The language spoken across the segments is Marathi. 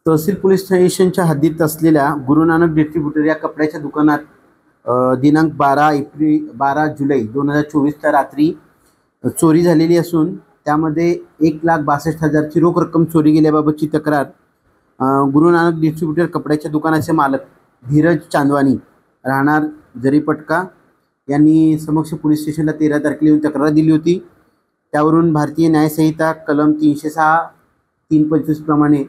तहसील पोलीस स्टेशनच्या हद्दीत असलेल्या गुरु नानक डिस्ट्रीब्युटर या कपड्याच्या दुकानात दिनांक 12 जुलै 2024च्या रात्री चोरी झालेली असून त्यामध्ये 1,62,000ची रोख रक्कम चोरी गेल्याबाबतची तक्रार गुरु नानक डिस्ट्रीब्युटर कपड्याच्या दुकानाचे मालक धीरज चांदवानी राहणार जरीपटका यांनी समक्ष पोलीस स्टेशनला 13 तारखेला येऊन तक्रार दिली होती। त्यावरून भारतीय न्यायसंहिता कलम 306 325 प्रमाणे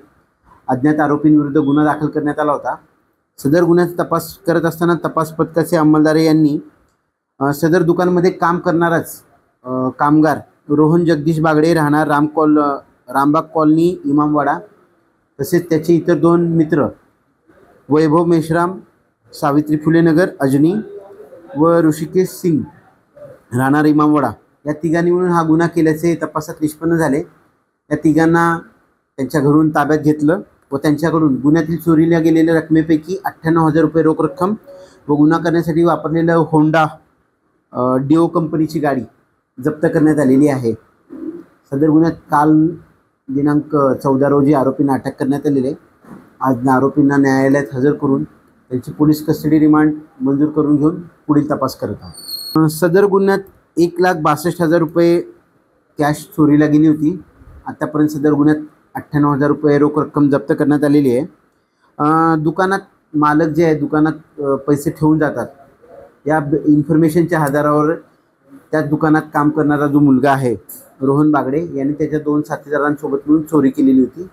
अज्ञात आरोपींविरुद्ध गुन्हा दाखल करण्यात आला होता। सदर गुन्ह्याचा तपास करत असताना तपास पथकाचे अंमलदार यांनी सदर दुकानामध्ये काम करणाराच कामगार रोहन जगदीश बागडे राहणार रामबाग कॉलनी इमामवाडा तसेच त्याचे इतर 2 मित्र वैभव मेश्राम सावित्री फुले नगर अजनी व ऋषिकेश सिंग राहणार इमामवाडा या तिघांनी मिळून हा गुन्हा केल्याचे तपासात निष्पन्न झाले। या तिघांना त्यांच्या घरून ताब्यात घेतलं व त्यांच्याकडून गुन्ह्यातील चोरीला गेलेल्या रकमेपैकी 98,000 रुपये रोख रक्कम व गुन्हा करण्यासाठी वापरलेलं होंडा डिओ कंपनीची गाडी जप्त करण्यात आलेली आहे। सदर गुन्ह्यात काल दिनांक 14 रोजी आरोपींना अटक करण्यात आलेली। आज आरोपींना न्यायालयात हजर करून त्यांची पोलीस कस्टडी रिमांड मंजूर करून घेऊन पुढील तपास करत आहोत। सदर गुन्ह्यात 1,62,000 रुपये कॅश चोरीला गेली होती। आतापर्यंत सदर गुन्ह्यात 98,000 रुपये रोख रक्कम जप्त करण्यात आलेली आहे। दुकानात मालक जे आहे दुकानात पैसे ठेवून जातात या इन्फॉर्मेशनच्या आधारावर त्या दुकानात काम करणारा जो मुलगा आहे रोहन बागडे यांनी त्याच्या 2 साथीदारांसोबत मिळून चोरी केलेली होती।